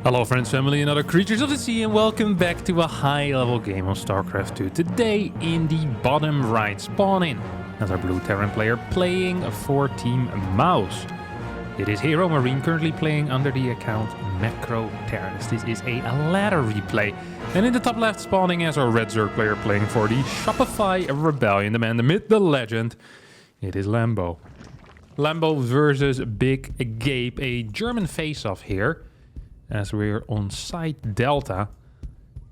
Hello friends, family and other creatures of the sea, and welcome back to a high level game of StarCraft 2. Today in the bottom right spawn in as our blue Terran player playing a 4-team mouse. It is Hero Marine currently playing under the account Macro Terran. This is a ladder replay. And in the top left spawning as our red Zerg player playing for the Shopify Rebellion, the man, the myth, the legend. It is Lambo. Lambo versus Big Gabe, a German face-off here. As we're on site Delta.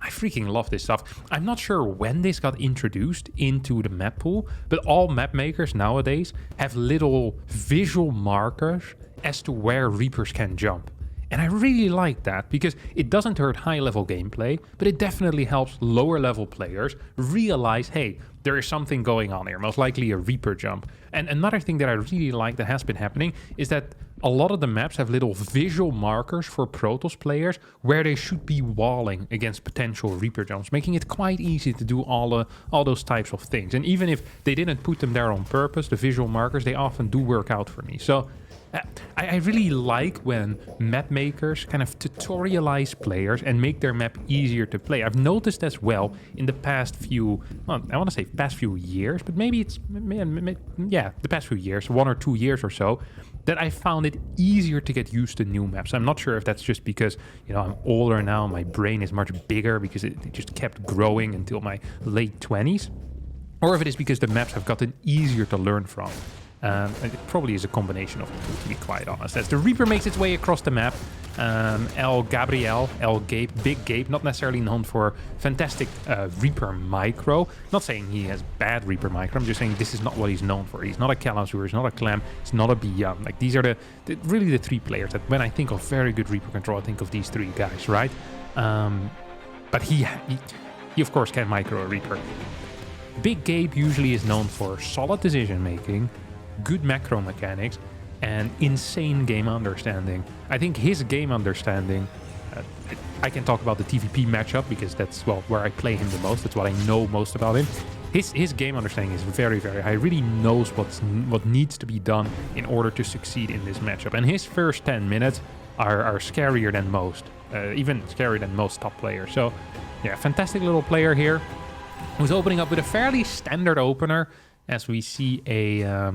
I freaking love this stuff. I'm not sure when this got introduced into the map pool, but all map makers nowadays have little visual markers as to where Reapers can jump. And I really like that because it doesn't hurt high-level gameplay, but it definitely helps lower-level players realize, hey, there is something going on here, most likely a Reaper jump. And another thing that I really like that has been happening is that a lot of the maps have little visual markers for Protoss players where they should be walling against potential Reaper jumps, making it quite easy to do all those types of things. And even if they didn't put them there on purpose, the visual markers, they often do work out for me. So I really like when map makers kind of tutorialize players and make their map easier to play. I've noticed as well in the past few, well, I want to say past few years, but maybe it's, yeah, the past few years, 1 or 2 years or so, that I found it easier to get used to new maps. I'm not sure if that's just because, you know, I'm older now, my brain is much bigger because it just kept growing until my late 20s, or if it is because the maps have gotten easier to learn from. It probably is a combination of the two, to be quite honest. As the Reaper makes its way across the map, El Gabe, Big Gabe, not necessarily known for fantastic Reaper micro. Not saying he has bad Reaper micro, I'm just saying this is not what he's known for. He's not a Kalamazoo, he's not a Clam, he's not a Beyond. Like, these are really the three players that when I think of very good Reaper control, I think of these three guys, right? But he of course can micro a Reaper. Big Gabe usually is known for solid decision making, good macro mechanics, and insane game understanding. I think his game understanding, I can talk about the TVP matchup because that's, well, where I play him the most. That's what I know most about him. His game understanding is very, very high. He really knows what needs to be done in order to succeed in this matchup. And his first 10 minutes are scarier than most, even scarier than most top players. So, yeah, fantastic little player here, who's opening up with a fairly standard opener, as we see a...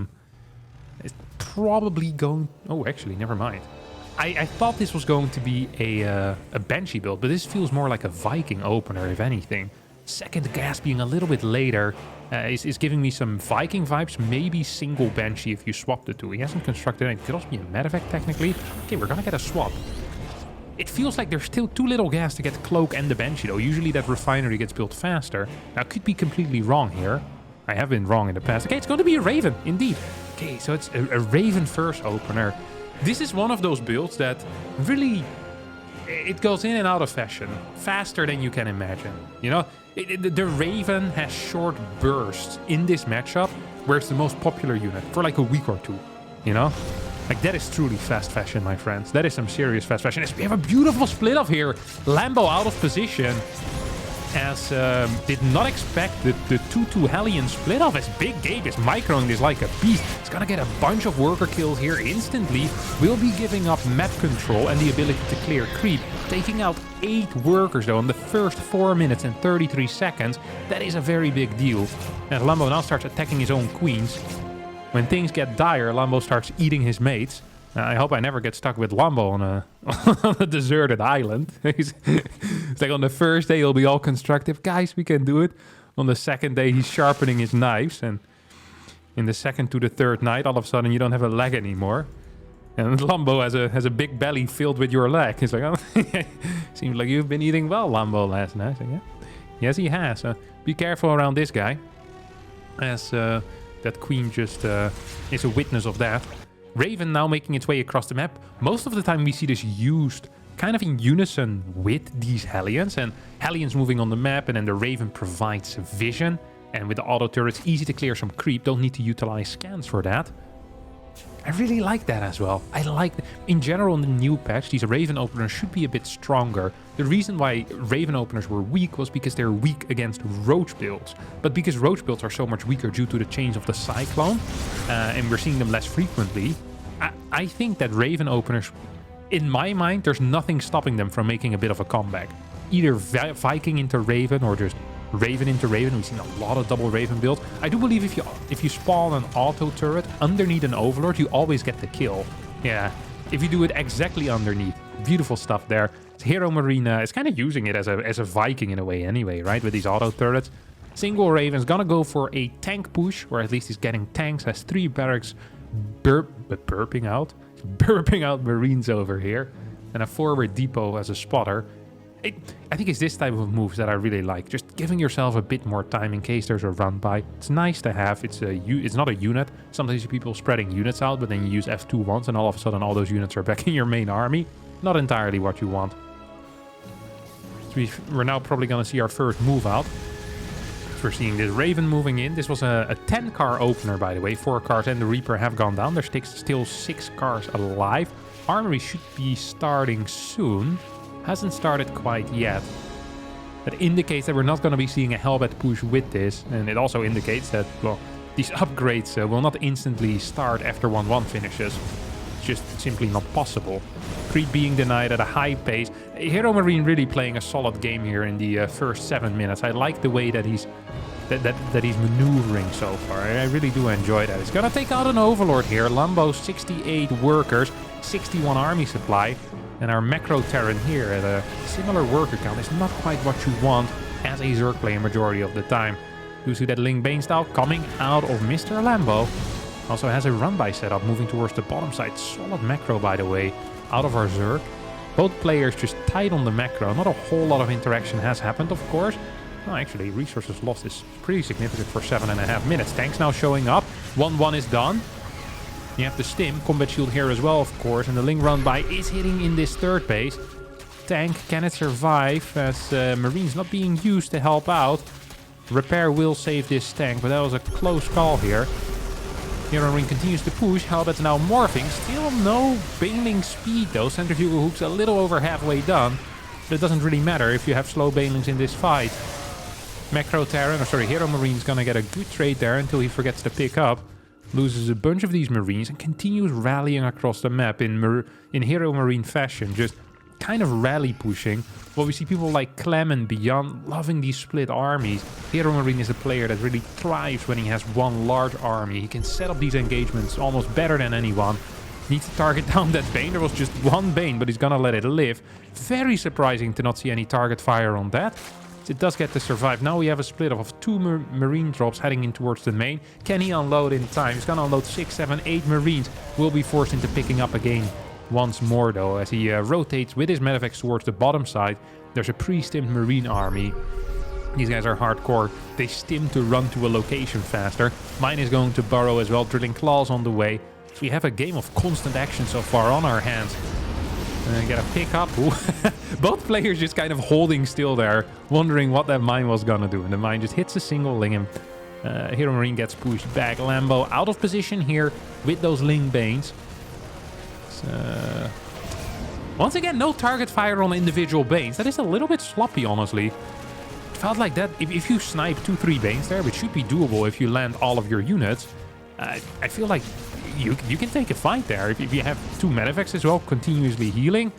It's probably going... Oh, actually, never mind. I thought this was going to be a Banshee build, but this feels more like a Viking opener, if anything. Second gas being a little bit later is giving me some Viking vibes, maybe single Banshee if you swap the two. He hasn't constructed anything. It could also be a medevac, technically. Okay, we're gonna get a swap. It feels like there's still too little gas to get Cloak and the Banshee, though. Usually that refinery gets built faster. Now, I could be completely wrong here. I have been wrong in the past. Okay, it's going to be a Raven, indeed. Okay, so it's a Raven first opener. This is one of those builds that really, it goes in and out of fashion faster than you can imagine. You know, the Raven has short bursts in this matchup where it's the most popular unit for like a week or two, you know? Like, that is truly fast fashion, my friends. That is some serious fast fashion. We have a beautiful split off here. Lambo out of position. As did not expect the 2-2 Hellion split off, as Big Gabe is microing this like a beast. He's gonna get a bunch of worker kills here instantly. Will be giving up map control and the ability to clear creep. Taking out 8 workers though in the first 4 minutes and 33 seconds. That is a very big deal. And Lambo now starts attacking his own queens. When things get dire, Lambo starts eating his mates. I hope I never get stuck with Lambo on a deserted island. It's like on the first day he'll be all constructive. Guys, we can do it. On the second day he's sharpening his knives. And in the second to the third night, all of a sudden you don't have a leg anymore. And Lambo has a big belly filled with your leg. He's like, oh, seems like you've been eating well, Lambo, last night. Like, yeah. Yes, he has. Be careful around this guy. As that queen just is a witness of that. Raven now making its way across the map. Most of the time we see this used kind of in unison with these Hellions, and Hellions moving on the map, and then the Raven provides vision, and with the auto turrets easy to clear some creep. Don't need to utilize scans for that. I really like that as well. I like, in general, in the new patch, these Raven openers should be a bit stronger. The reason why Raven openers were weak was because they're weak against Roach builds. But because Roach builds are so much weaker due to the change of the Cyclone, and we're seeing them less frequently, I think that Raven openers in my mind, there's nothing stopping them from making a bit of a comeback. Either Viking into Raven or just Raven into Raven. We've seen a lot of double Raven builds. I do believe if you spawn an auto turret underneath an Overlord, you always get the kill. Yeah, if you do it exactly underneath. Beautiful stuff there. Hero Marine is kind of using it as a Viking in a way anyway, right? With these auto turrets. Single Raven's gonna go for a tank push, or at least he's getting tanks. Has 3 barracks burping out Marines over here. And a forward depot as a spotter. I think it's this type of moves that I really like. Just giving yourself a bit more time in case there's a run by. It's nice to have. It's not a unit. Sometimes people spreading units out, but then you use F2 once and all of a sudden all those units are back in your main army. Not entirely what you want. So we're now probably going to see our first move out. So we're seeing this Raven moving in. This was a 10-car opener, by the way. 4 cars and the Reaper have gone down. There's still 6 cars alive. Armory should be starting soon. Hasn't started quite yet. That indicates that we're not going to be seeing a Hellbat push with this. And it also indicates that, well, these upgrades will not instantly start after 1-1 finishes. It's just simply not possible. Creep being denied at a high pace. Hero Marine really playing a solid game here in the first 7 minutes. I like the way that he's maneuvering so far. I really do enjoy that. He's going to take out an Overlord here. Lambo, 68 workers, 61 army supply. And our macro Terran here at a similar worker count is not quite what you want as a Zerg player majority of the time. You see that Ling Bane style coming out of Mr. Lambo. Also has a run-by setup moving towards the bottom side. Solid macro, by the way, out of our Zerg. Both players just tight on the macro. Not a whole lot of interaction has happened, of course. No, actually, resources lost is pretty significant for 7.5 minutes. Tanks now showing up. 1-1 is done. You have the Stim, combat shield here as well, of course. And the Ling run-by is hitting in this third base. Tank, can it survive as Marines not being used to help out? Repair will save this tank, but that was a close call here. Hero Marine continues to push. Hellbat's now morphing. Still no Baneling speed though. Centrifugal hooks a little over halfway done. But it doesn't really matter if you have slow Banelings in this fight. Macro Terran, Hero Marine's gonna get a good trade there until he forgets to pick up. Loses a bunch of these Marines and continues rallying across the map in Hero Marine fashion. Just kind of rally pushing. Well, we see people like Clem and Beyond loving these split armies. Hero Marine is a player that really thrives when he has one large army. He can set up these engagements almost better than anyone. Needs to target down that Bane. There was just one Bane, but he's gonna let it live. Very surprising to not see any target fire on that. It does get to survive. Now we have a split of 2 Marine drops heading in towards the main. Can he unload in time? He's gonna unload 6, 7, 8 Marines. Will be forced into picking up again once more though, as he rotates with his medevacs towards the bottom side. There's a pre-stimmed Marine army. These guys are hardcore. They stim to run to a location faster. Mine is going to burrow as well, drilling claws on the way. So we have a game of constant action so far on our hands. And get a pick up. Both players just kind of holding still there, wondering what that mine was gonna do. And the mine just hits a single Ling and Hero Marine gets pushed back. Lambo out of position here with those Ling Banes. Once again, no target fire on individual Banes. That is a little bit sloppy, honestly. It felt like that if you snipe 2-3 Banes there, which should be doable if you land all of your units, I feel like you can take a fight there. If you have 2 medevacs as well, continuously healing.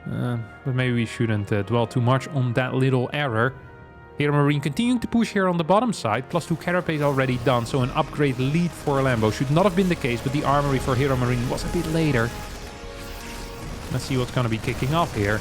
But maybe we shouldn't dwell too much on that little error. Hero Marine continuing to push here on the bottom side. +2 carapace already done, so an upgrade lead for Lambo. Should not have been the case, but the armory for Hero Marine was a bit later. Let's see what's going to be kicking off here.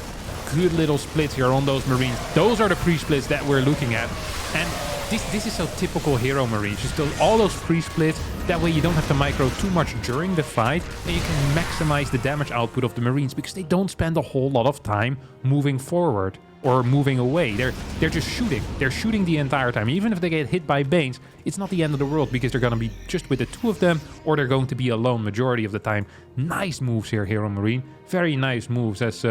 Good little splits here on those Marines. Those are the pre-splits that we're looking at. And this is so typical Hero Marines. Just all those pre-splits. That way you don't have to micro too much during the fight. And you can maximize the damage output of the Marines because they don't spend a whole lot of time moving forward or moving away. They're just shooting. They're shooting the entire time. Even if they get hit by Banes, it's not the end of the world because they're going to be just with the 2 of them or they're going to be alone majority of the time. Nice moves here, Hero Marine. Very nice moves as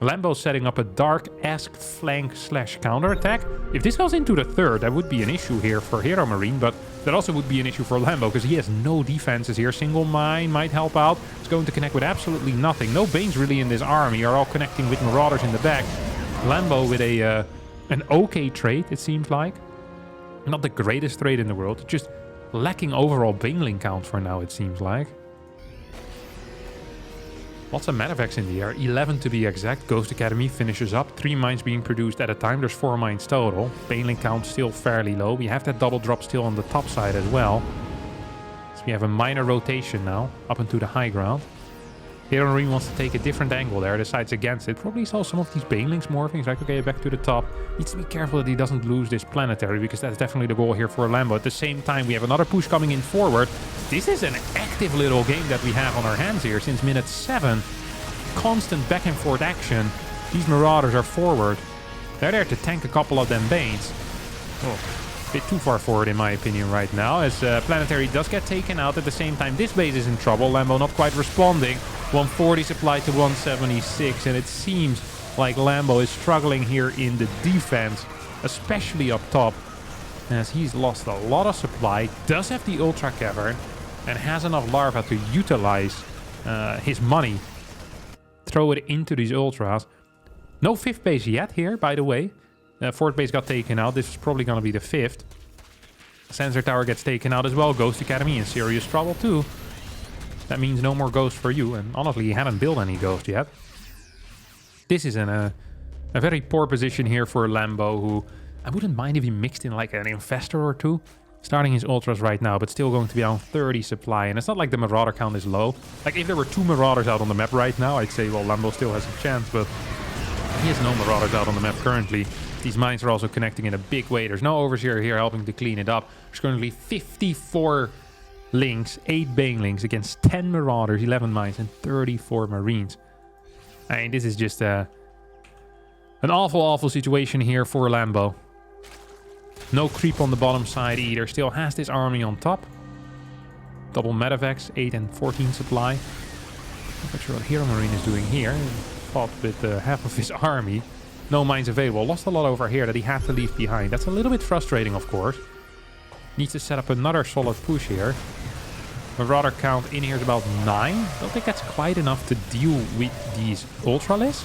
Lambo setting up a dark-esque flank/counter attack. If this goes into the third, that would be an issue here for Hero Marine, but that also would be an issue for Lambo because he has no defenses here. Single mine might help out. It's going to connect with absolutely nothing. No Banes really in this army. Are all connecting with Marauders in the back. Lambo with an okay trade, it seems like. Not the greatest trade in the world. Just lacking overall Baneling count for now, it seems like. Lots of medevacs in the air. 11 to be exact. Ghost Academy finishes up. 3 mines being produced at a time. There's 4 mines total. Baneling count still fairly low. We have that double drop still on the top side as well. So we have a minor rotation now up into the high ground. Hero Marine wants to take a different angle there. Decides against it. Probably saw some of these Banelings morphing. He's like, okay, back to the top. Needs to be careful that he doesn't lose this planetary, because that's definitely the goal here for Lambo. At the same time, we have another push coming in forward. This is an active little game that we have on our hands here since minute 7. Constant back and forth action. These Marauders are forward. They're there to tank a couple of them Banes. Oh, a bit too far forward in my opinion right now, as planetary does get taken out. At the same time, this base is in trouble. Lambo not quite responding. 140 supply to 176, and it seems like Lambo is struggling here in the defense, especially up top, as he's lost a lot of supply, does have the Ultra Cavern, and has enough larva to utilize his money. Throw it into these Ultras. No 5th base yet here, by the way. 4th base got taken out. This is probably going to be the 5th. Sensor Tower gets taken out as well. Ghost Academy in serious trouble too. That means no more ghosts for you. And honestly, he hadn't built any ghosts yet. This is in a very poor position here for Lambo, who I wouldn't mind if he mixed in like an Infestor or 2. Starting his Ultras right now, but still going to be on 30 supply. And it's not like the Marauder count is low. Like if there were 2 Marauders out on the map right now, I'd say, well, Lambo still has a chance. But he has no Marauders out on the map currently. These mines are also connecting in a big way. There's no Overseer here helping to clean it up. There's currently 54 links, 8 Banelings against 10 Marauders, 11 mines, and 34 Marines. I mean, this is just an awful, awful situation here for Lambo. No creep on the bottom side either. Still has this army on top. Double medevacs, 8 and 14 supply. Not sure what Hero Marine is doing here. He fought with half of his army. No mines available. Lost a lot over here that he had to leave behind. That's a little bit frustrating, of course. Needs to set up another solid push here. Marauder count in here is about 9. Don't think that's quite enough to deal with these Ultralisks.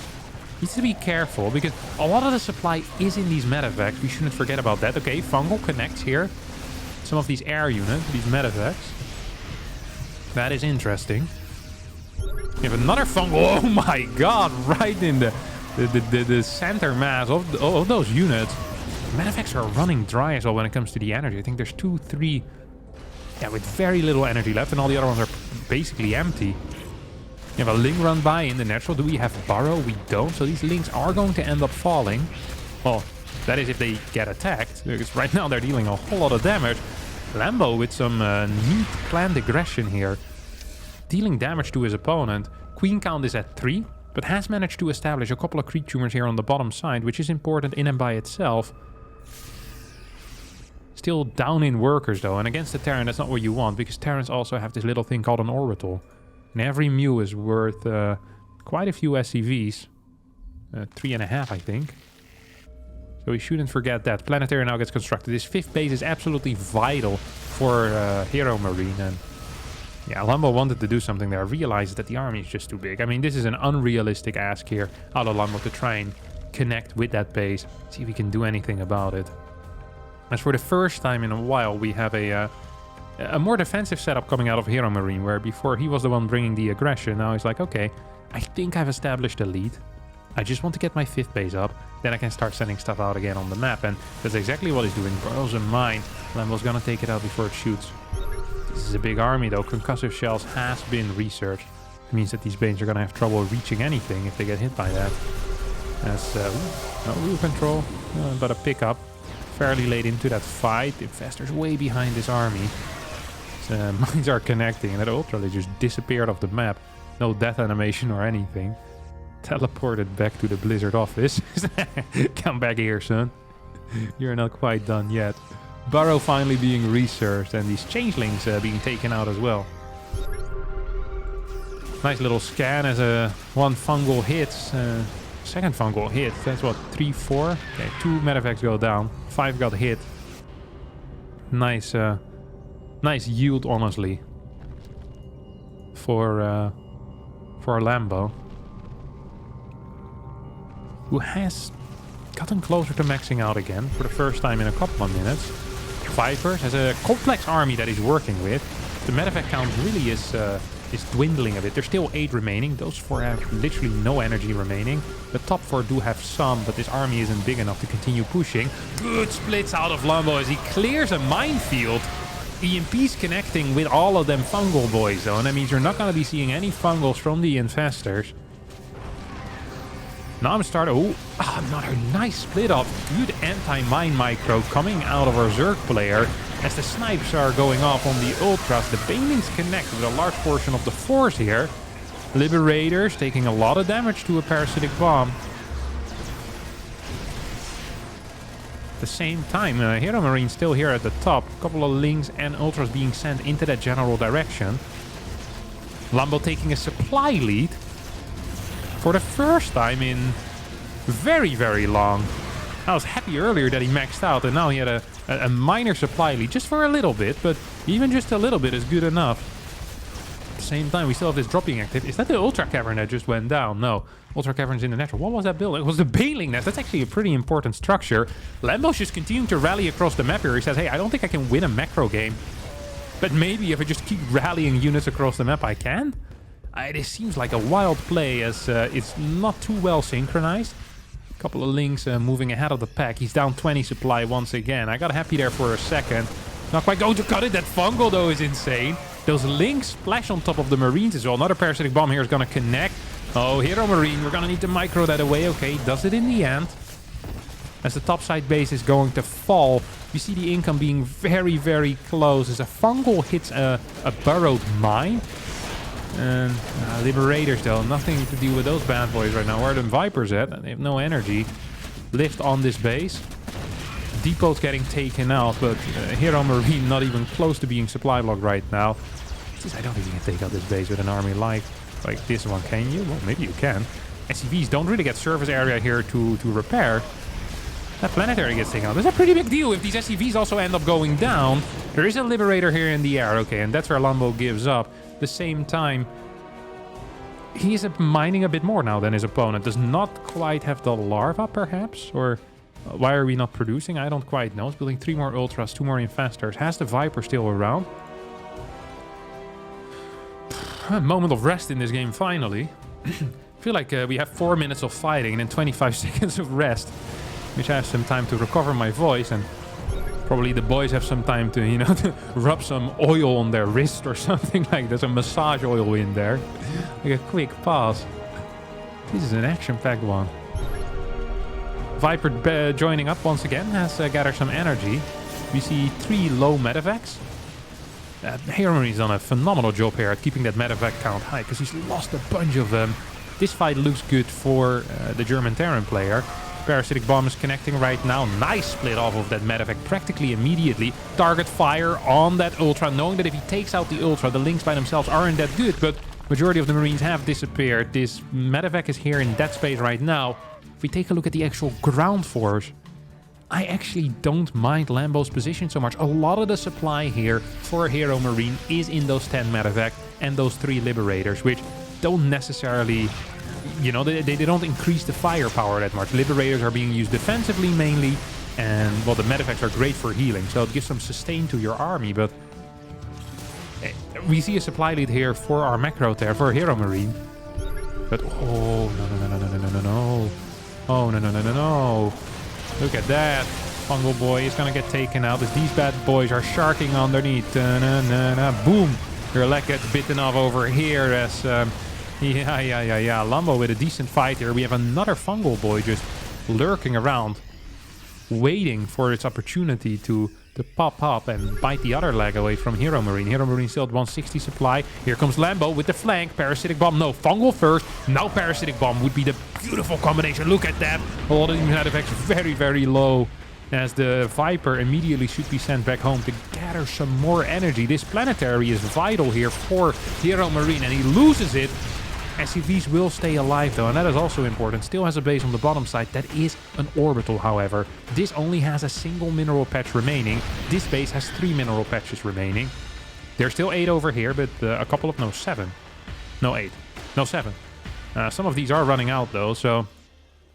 Needs to be careful, because a lot of the supply is in these medevacs. We shouldn't forget about that. Okay, Fungal connects here. Some of these air units, these medevacs. That is interesting. We have another Fungal. Oh my god, right in the center mass of those units. Medevacs are running dry as well when it comes to the energy. I think there's 2, 3... yeah, with very little energy left, and all the other ones are basically empty. You have a Ling run by in the natural. Do we have Burrow? We don't. So these Lings are going to end up falling. Well, that is if they get attacked. Because right now they're dealing a whole lot of damage. Lambo with some neat planned aggression here. Dealing damage to his opponent. Queen count is at 3. But has managed to establish a couple of creep tumors here on the bottom side. Which is important in and by itself. Still down in workers though. And against the Terran, that's not what you want. Because Terrans also have this little thing called an orbital. And every Mu is worth quite a few SCVs. 3.5, I think. So we shouldn't forget that. Planetary now gets constructed. This 5th base is absolutely vital for Hero Marine. And yeah, Lambo wanted to do something there. Realized that the army is just too big. I mean, this is an unrealistic ask here out of Lambo to try and connect with that base. See if we can do anything about it. As for the first time in a while, we have a more defensive setup coming out of Hero Marine, where before he was the one bringing the aggression. Now he's like, okay, I think I've established a lead. I just want to get my 5th base up. Then I can start sending stuff out again on the map. And that's exactly what he's doing. Burrows in mine. Lambo's gonna take it out before it shoots. This is a big army though. Concussive shells has been researched. It means that these Banes are gonna have trouble reaching anything if they get hit by that. That's no real control, but a pickup. Fairly late into that fight. Infestor's way behind this army. Mines are connecting, and that Ultra just disappeared off the map. No death animation or anything. Teleported back to the Blizzard office. Come back here, son. You're not quite done yet. Burrow finally being researched, and these changelings being taken out as well. Nice little scan as one fungal hits. Second fungal hit. That's what, 3, 4? Okay, 2 medevacs go down. 5 got hit. Nice. Nice yield, honestly, for Lambo, who has gotten closer to maxing out again for the first time in a couple of minutes. Vipers has a complex army that he's working with. The medevac count really is is dwindling a bit. There's still 8 remaining. Those 4 have literally no energy remaining. The top 4 do have some, but this army isn't big enough to continue pushing. Good splits out of Lambo as he clears a minefield. EMP's connecting with all of them fungal boys, though, and that means you're not going to be seeing any fungals from the infestors. Now I'm starting... Oh, another nice split off. Good anti-mine micro coming out of our Zerg player. As the snipes are going off on the ultras, the banelings connect with a large portion of the force here. Liberators taking a lot of damage to a parasitic bomb. At the same time, Hero Marine still here at the top. A couple of Lings and ultras being sent into that general direction. Lambo taking a supply lead. For the first time in very, very long. I was happy earlier that he maxed out, and now he had a minor supply lead just for a little bit, but even just a little bit is good enough. At the same time, we still have this drop being active. Is that the Ultra Cavern that just went down? No. Ultra Cavern's in the natural. What was that build? It was the Baneling Nest. That's actually a pretty important structure. Lambo's just continuing to rally across the map here. He says, hey, I don't think I can win a macro game, but maybe if I just keep rallying units across the map, I can. This seems like a wild play as it's not too well synchronized. A couple of Lings moving ahead of the pack. He's down 20 supply once again. I got happy there for a second. Not quite going to cut it. That fungal, though, is insane. Those Lings splash on top of the Marines as well. Another parasitic bomb here is going to connect. Oh, Hero Marine. We're going to need to micro that away. Okay, does it in the end. As the topside base is going to fall, you see the income being very, very close. As a fungal hits a burrowed mine. And Liberators, though, nothing to do with those bad boys right now. Where are the Vipers at? They have no energy. Lift on this base. Depot's getting taken out, but Hero Marine not even close to being supply blocked right now. I don't think you can take out this base with an army like this one, can you? Well, maybe you can. SCVs don't really get surface area here to repair. That planetary gets taken out. That's a pretty big deal if these SCVs also end up going down. There is a Liberator here in the air, okay, and that's where Lambo gives up. At the same time, he is mining a bit more now than his opponent. Does not quite have the larva, perhaps? Or why are we not producing? I don't quite know. He's building 3 more Ultras, 2 more Infestors. Has the Viper still around? A moment of rest in this game, finally. I feel like we have 4 minutes of fighting and then 25 seconds of rest. Which I have some time to recover my voice, and probably the boys have some time to, you know, to rub some oil on their wrist or something like that. Some massage oil in there. Like a quick pause. This is an action-packed one. Viper joining up once again has gathered some energy. We see 3 low medevacs. Hero Marine's done a phenomenal job here at keeping that medevac count high, because he's lost a bunch of them. This fight looks good for the German Terran player. Parasitic bomb is connecting right now. Nice split off of that medevac practically immediately. Target fire on that Ultra, knowing that if he takes out the Ultra, the Lings by themselves aren't that good, but majority of the Marines have disappeared. This medevac is here in that space right now. If we take a look at the actual ground force, I actually don't mind Lambo's position so much. A lot of the supply here for Hero Marine is in those 10 medevac and those 3 Liberators, which don't necessarily... You know, they don't increase the firepower that much. Liberators are being used defensively mainly, and, well, the medevacs are great for healing, so it gives some sustain to your army, but we see a supply lead here for our macro there, for Hero Marine. But, oh, no. Oh, no. Look at that. Fungal boy is gonna get taken out as these bad boys are sharking underneath. Boom! Your leg gets bitten off over here as... Yeah. Lambo with a decent fight here. We have another fungal boy just lurking around, waiting for its opportunity to pop up and bite the other leg away from Hero Marine. Hero Marine still at 160 supply. Here comes Lambo with the flank. Parasitic bomb. No, fungal first. Now parasitic bomb would be the beautiful combination. Look at that. A lot of these effects very, very low. As the Viper immediately should be sent back home to gather some more energy. This planetary is vital here for Hero Marine, and he loses it. SCVs will stay alive though, and that is also important. Still has a base on the bottom side. That is an orbital, however. This only has a single mineral patch remaining. This base has 3 mineral patches remaining. There's still 8 over here, but a couple of... No, 7. No, 8. No, 7. Some of these are running out though, so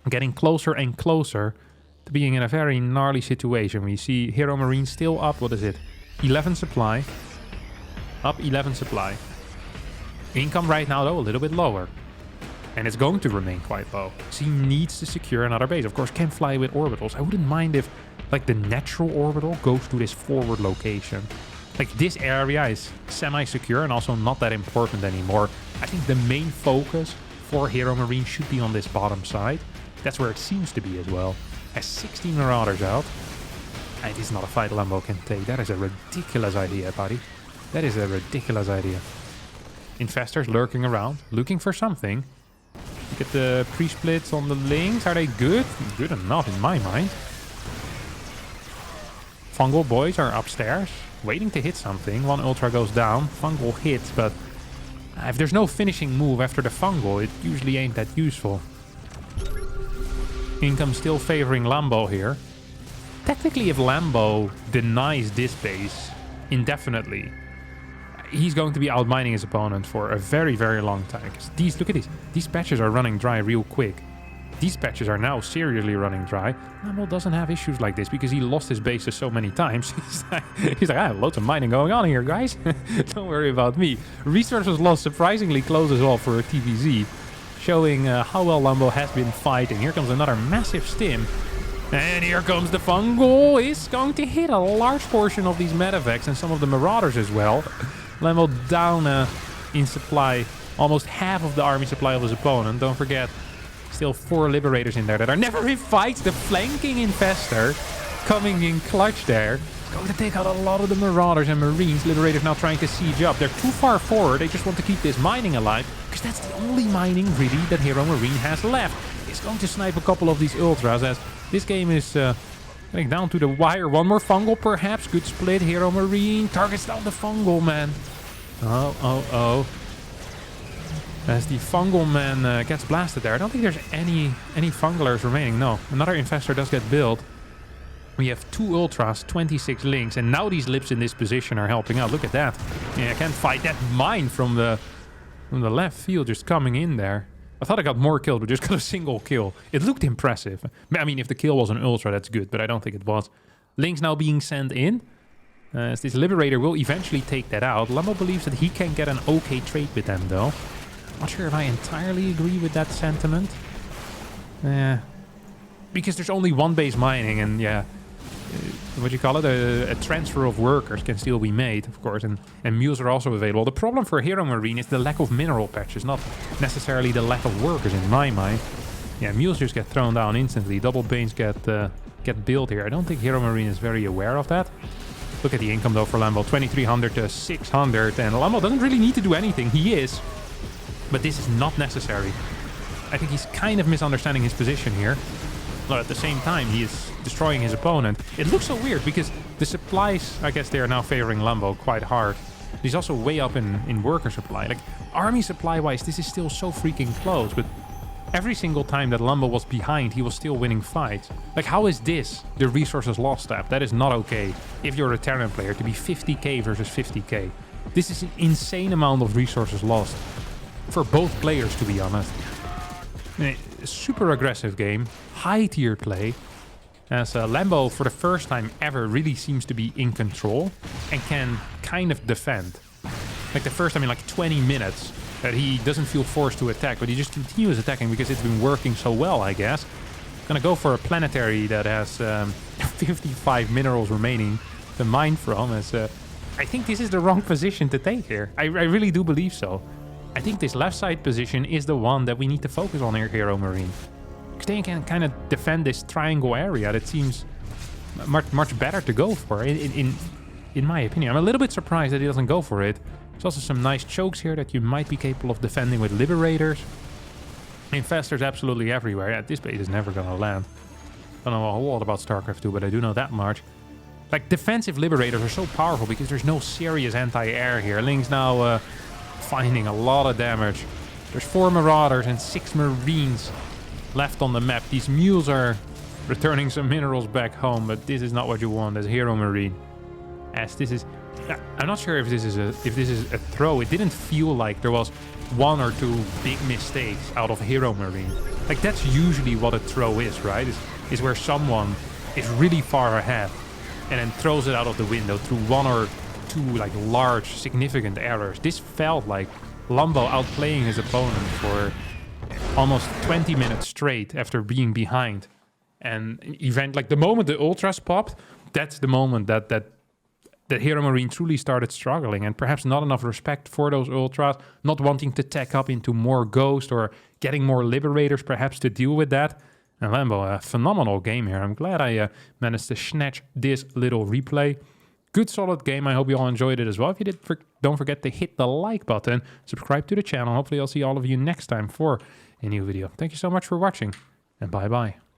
getting closer and closer to being in a very gnarly situation. We see Hero Marine still up, what is it? 11 supply. Up 11 supply. Income right now, though, a little bit lower. And it's going to remain quite low. So he needs to secure another base. Of course, can fly with orbitals. I wouldn't mind if, like, the natural orbital goes to this forward location. Like, this area is semi-secure and also not that important anymore. I think the main focus for Hero Marine should be on this bottom side. That's where it seems to be as well. Has 16 Marauders out. And this is not a fight Lambo can take. That is a ridiculous idea, buddy. That is a ridiculous idea. Infestors lurking around, looking for something. Look at the pre-splits on the links. Are they good? Good enough in my mind. Fungal boys are upstairs, waiting to hit something. One Ultra goes down. Fungal hits, but if there's no finishing move after the Fungal, it usually ain't that useful. Income still favoring Lambo here. Technically, if Lambo denies this base indefinitely, he's going to be outmining his opponent for a very, very long time. Look at these. These patches are running dry real quick. These patches are now seriously running dry. Lambo doesn't have issues like this because he lost his bases so many times. He's like, I have loads of mining going on here, guys. Don't worry about me. Resources lost surprisingly close as well for a TVZ, showing how well Lambo has been fighting. Here comes another massive stim. And here comes the Fungal. It's going to hit a large portion of these medevacs and some of the Marauders as well. Lambo down in supply. Almost half of the army supply of his opponent. Don't forget, still 4 Liberators in there that are never in fights. The flanking Infestor coming in clutch there. It's going to take out a lot of the Marauders and Marines. Liberators now trying to siege up. They're too far forward. They just want to keep this mining alive, because that's the only mining really that Hero Marine has left. It's going to snipe a couple of these Ultras as this game is getting down to the wire. One more Fungal perhaps. Good split. Hero Marine targets down the Fungal man. Oh. As the Fungal man gets blasted there. I don't think there's any Fungalers remaining. No. Another Infestor does get built. We have 2 Ultras, 26 links, and now these Lips in this position are helping out. Look at that. Yeah, I can't fight that mine from the left field just coming in there. I thought I got more kills, but just got a single kill. It looked impressive. I mean, if the kill was an Ultra, that's good, but I don't think it was. Links now being sent in. As this Liberator will eventually take that out. Lambo believes that he can get an okay trade with them, though. Not sure if I entirely agree with that sentiment. Because there's only one base mining, and yeah, what you call it, a transfer of workers can still be made, of course, and mules are also available. The problem for Hero Marine is the lack of mineral patches, not necessarily the lack of workers in my mind. Yeah, mules just get thrown down instantly. Double Banes get built here. I don't think Hero Marine is very aware of that. Look at the income though for Lambo, 2300 to 600, and Lambo doesn't really need to do anything. He is, but this is not necessary. I think he's kind of misunderstanding his position here. But at the same time, he is destroying his opponent. It looks so weird because the supplies, I guess they are now favoring Lambo quite hard. He's also way up in worker supply. Like, army supply-wise, this is still so freaking close. But every single time that Lambo was behind, he was still winning fights. Like, how is this the resources lost step? That is not okay if you're a Terran player to be 50k versus 50k. This is an insane amount of resources lost for both players, to be honest. Super aggressive game, high tier play, as Lambo for the first time ever really seems to be in control and can kind of defend. Like the first time in like 20 minutes that he doesn't feel forced to attack, but he just continues attacking because it's been working so well, I guess. Gonna go for a planetary that has 55 minerals remaining to mine from, as I think this is the wrong position to take here. I really do believe so. I think this left side position is the one that we need to focus on here, Hero Marine. Because they can kind of defend this triangle area that seems much better to go for, in my opinion. I'm a little bit surprised that he doesn't go for it. There's also some nice chokes here that you might be capable of defending with Liberators. Infestors absolutely everywhere. Yeah, this base is never going to land. I don't know a whole lot about StarCraft 2, but I do know that much. Like, defensive Liberators are so powerful because there's no serious anti-air here. Link's now finding a lot of damage. There's 4 Marauders and 6 Marines left on the map. These mules are returning some minerals back home, but this is not what you want as Hero Marine. As this is, I'm not sure if this is a throw. It didn't feel like there was 1 or 2 big mistakes out of Hero Marine. Like, that's usually what a throw is, right? Is where someone is really far ahead and then throws it out of the window through 1 or 2 like large significant errors. This felt like Lambo outplaying his opponent for almost 20 minutes straight after being behind. And event like the moment the ultras popped, that's the moment that Hero Marine truly started struggling, and perhaps not enough respect for those ultras, not wanting to tech up into more Ghost or getting more Liberators perhaps to deal with that. And Lambo, a phenomenal game here. I'm glad I managed to snatch this little replay. Good solid game. I hope you all enjoyed it as well. If you did, don't forget to hit the like button, subscribe to the channel. Hopefully I'll see all of you next time for a new video. Thank you so much for watching, and bye bye.